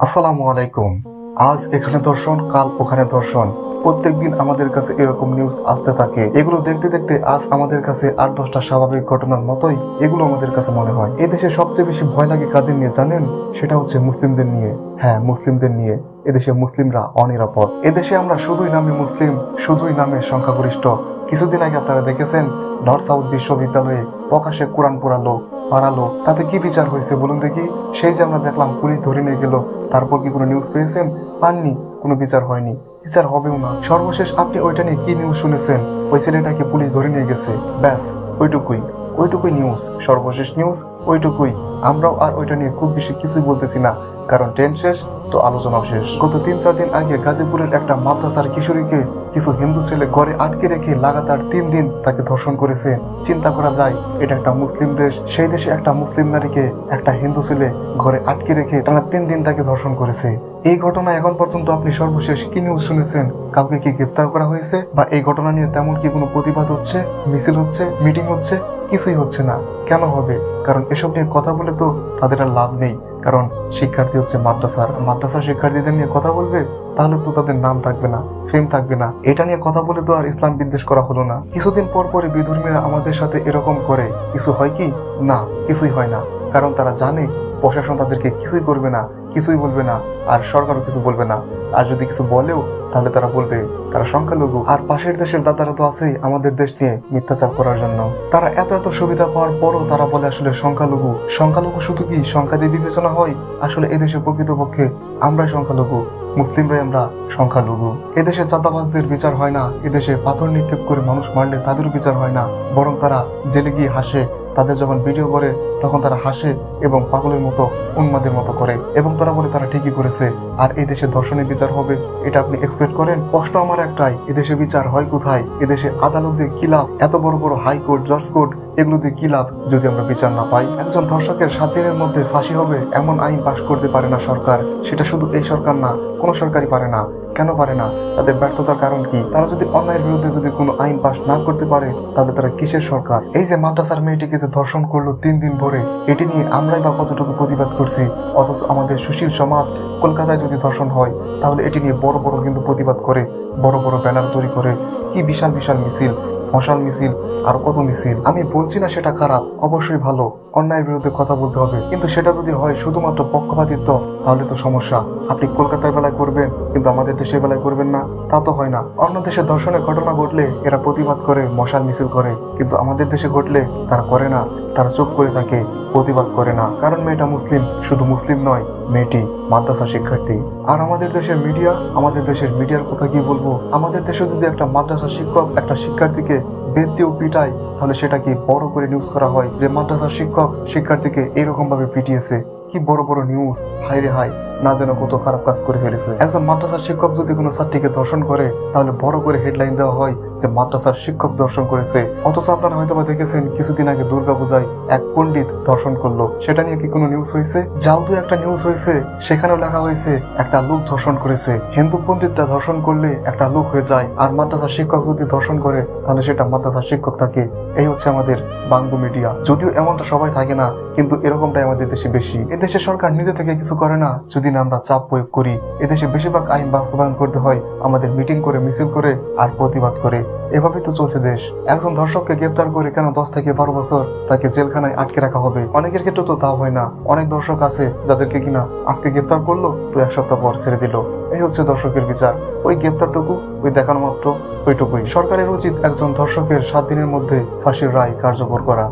আসসালামু আলাইকুম। আজ এখানে দর্শন, কাল ওখানে দর্শন। প্রত্যেকদিন আমাদের কাছে এরকম নিউজ আসতে থাকে। এগুলো দেখতে দেখতে আজ আমাদের কাছে 8-10টা স্বাভাবিক ঘটনার মতোই এগুলো আমাদের কাছে মনে হয়। এই দেশে সবচেয়ে বেশি ভয় লাগে কাদের নিয়ে জানেন? সেটা হচ্ছে মুসলিমদের নিয়ে। হ্যাঁ, মুসলিমদের নিয়ে। এদেশে মুসলিমরা অনিরাপদ। এদেশে আমরা শুধুই নামে মুসলিম, শুধুই নামে সংখ্যাগরিষ্ঠ। কিছুদিন আগে আপনারা দেখেছেন নর্থ সাউথ বিশ্ববিদ্যালয়ে প্রকাশ্যে কোরআন পাড়ালো, তাতে কি বিচার হয়েছে বলুন দেখি? সেই যে আমরা দেখলাম পুলিশ ধরে নিয়ে গেল, তারপর কি কোনো নিউজ পেয়েছেন? পাননি, কোনো বিচার হয়নি, বিচার হবেও না। সর্বশেষ আপনি ওইটা নিয়ে কি নিউজ শুনেছেন? ওই ছেলেটাকে পুলিশ ধরে নিয়ে গেছে, ব্যাস ওইটুকুই নিউজ, সর্বশেষ নিউজ ওইটুকুই। আমরাও আর ওইটা নিয়ে খুব বেশি কিছুই বলতেছি না, কারণ ট্রেন শেষ তো আলোচনাও শেষ। গত 3-4 দিন আগে গাজীপুরের একটা মাদ্রাসার কিশোরীকে কিছু হিন্দু ছেলে ঘরে আটকে রেখে লাগাতার 3 দিন তাকে ধর্ষণ করেছে। চিন্তা করা যায়, এটা একটা মুসলিম দেশ, সেই দেশে একটা মুসলিম নারীকে একটা হিন্দু ছেলে ঘরে আটকে রেখে টানা 3 দিন তাকে ধর্ষণ করেছে। এই ঘটনা এখন পর্যন্ত আপনি সর্বশেষ কি নিউজ শুনেছেন? কাউকে কি গ্রেপ্তার করা হয়েছে? বা এই ঘটনা নিয়ে তেমন কি কোনো প্রতিবাদ হচ্ছে, মিছিল হচ্ছে, মিটিং হচ্ছে? কিছুই হচ্ছে না। কেন হবে? কারণ এসব নিয়ে কথা বলে তো তাদের আর লাভ নেই। কারণ শিক্ষার্থী হচ্ছে মাদ্রাসার শিক্ষার্থীদের নিয়ে কথা বলবে, তাহলে তো তাদের নাম থাকবে না, ফেম থাকবে না। এটা নিয়ে কথা বলে তো আর ইসলাম বিদ্বেষ করা হলো না। কিছুদিন পর পরে বিধর্মীরা আমাদের সাথে এরকম করে, কিছু হয় কি? না, কিছুই হয় না। কারণ তারা জানে প্রশাসন তাদেরকে কিছুই করবে না, কিছুই বলবে না, আর সরকারও কিছু বলবে না। আর যদি কিছু বলেও, তাহলে তারা বলবে তারা সংখ্যালঘু। আর পাশের দেশের দাদারা তো আছেই আমাদের দেশ নিয়ে মিথ্যাচার করার জন্য। তারা এত সুবিধা পাওয়ার পরও তারা বলে আসলে সংখ্যালঘু শুধু কি সংখ্যা দিয়ে বিবেচনা হয়? আসলে এদেশে প্রকৃতপক্ষে আমরাই সংখ্যালঘু, মুসলিমরাই আমরা সংখ্যালঘু। এদেশে চাঁদাবাজদের বিচার হয় না, এদেশে পাথর নিক্ষেপ করে মানুষ মারলে তাদেরও বিচার হয় না, বরং তারা জেলে গিয়ে হাসে। তাদের যখন ভিডিও করে তখন তারা হাসে এবং পাগলের মতো, উন্মাদের মতো করে, এবং তারা বলে তারা ঠিকই করেছে। আর এই দেশে ধর্ষণের বিচার হবে, এটা আপনি এক্সপেক্ট করেন? প্রশ্ন আমার একটাই, এদেশে বিচার হয় কোথায়? এদেশে আদালত দিয়ে কি লাভ? এত বড় বড় হাইকোর্ট, জজ কোর্ট, এগুলো দিয়ে কি লাভ যদি আমরা বিচার না পাই? একজন ধর্ষকের 7 দিনের মধ্যে ফাঁসি হবে এমন আইন পাশ করতে পারে না সরকার। সেটা শুধু এই সরকার না, কোনো সরকারই পারে না। কেন পারে না? তাদের ব্যর্থতার কারণ কি? তারা যদি অন্যায়ের বিরুদ্ধে যদি কোনো আইন পাশ না করতে পারে, তাহলে তারা কিসের সরকার? এই যে মাদ্রাসার মেয়েটিকে যে ধর্ষণ করলো 3 দিন ধরে, এটি নিয়ে আমরাই বা কতটুকু প্রতিবাদ করছি? অথচ আমাদের সুশীল সমাজ কলকাতায় যদি ধর্ষণ হয়, তাহলে এটি নিয়ে বড় বড় কিন্তু প্রতিবাদ করে, বড় বড় ব্যানার তৈরি করে, কি বিশাল মিছিল, মশাল মিছিল, আর কত মিছিল। আমি বলছি না সেটা খারাপ, অবশ্যই ভালো, অন্যায়ের বিরুদ্ধে কথা বলতে হবে, কিন্তু সেটা যদি হয় শুধুমাত্র পক্ষপাতিত্ব, তাহলে তো সমস্যা। আপনি কলকাতার বেলায় করবেন কিন্তু আমাদের দেশের বেলায় করবেন না, তা তো হয় না। অন্য দেশে ধর্ষণের ঘটনা ঘটলে এরা প্রতিবাদ করে, মশাল মিছিল করে, কিন্তু আমাদের দেশে ঘটলে তারা করে না, তারা চুপ করে থাকে, প্রতিবাদ করে না। কারণ মেয়েটা মুসলিম, শুধু মুসলিম নয়, মেয়েটি মাদ্রাসা শিক্ষার্থী। আর আমাদের দেশের মিডিয়ার কথা কি বলবো? আমাদের দেশে যদি একটা মাদ্রাসা শিক্ষক একটা শিক্ষার্থীকে বেত দিয়েও পিটায়, তাহলে সেটা কি বড় করে নিউজ করা হয় যে মাদ্রাসার শিক্ষক শিক্ষার্থীকে এরকম ভাবে পিটিয়েছে? কি বড় বড় নিউজ! হাই রে হাই, না যেন কত খারাপ কাজ করে ফেলেছে। একজন মাদ্রাসার শিক্ষক যদি কোনো ছাত্রীকে ধর্ষণ করে, তাহলে বড় করে হেডলাইন দেওয়া হয় যে মাদ্রাসার শিক্ষক ধর্ষণ করেছে। অথচ আপনারা হয়তো বা দেখেছেন কিছুদিন আগে দুর্গাপূজায় এক পণ্ডিত ধর্ষণ করলো, সেটা নিয়ে কি কোনো নিউজ হয়েছে? যাও তো একটা নিউজ হয়েছে, সেখানেও লেখা হয়েছে একটা লোক ধর্ষণ করেছে। হিন্দু পণ্ডিতটা ধর্ষণ করলে একটা লোক হয়ে যায়, আর মাদ্রাসার শিক্ষক যদি ধর্ষণ করে, তাহলে সেটা মাদ্রাসার শিক্ষক থাকে। এই হচ্ছে আমাদের বাংলা মিডিয়া। যদিও এমনটা সবাই থাকে না, কিন্তু এরকমটাই আমাদের দেশে বেশি। এদেশে সরকার নিজে থেকে কিছু করে না, যদি না আমরা চাপ প্রয়োগ করি। এদেশে বেশিরভাগ আইন বাস্তবায়ন করতে হয় আমাদের মিটিং করে, মিছিল করে, আর প্রতিবাদ করে। এভাবেই তো চলছে দেশ। একজন ধর্ষককে গ্রেপ্তার করে কেন 10 থেকে 12 বছর তাকে জেলখানায় আটকে রাখা হবে? অনেকের ক্ষেত্রে তো তাও হয় না। অনেক দর্শক আছে যাদেরকে কিনা আজকে গ্রেপ্তার করলো, তো 1 সপ্তাহ পর ছেড়ে দিল। এই হচ্ছে দর্শকের বিচার। ওই গ্রেপ্তারটুকু, ওই দেখানো মাত্র, ওইটুকুই। সরকারের উচিত একজন ধর্ষকের 7 দিনের মধ্যে ফাঁসির রায় কার্যকর করা।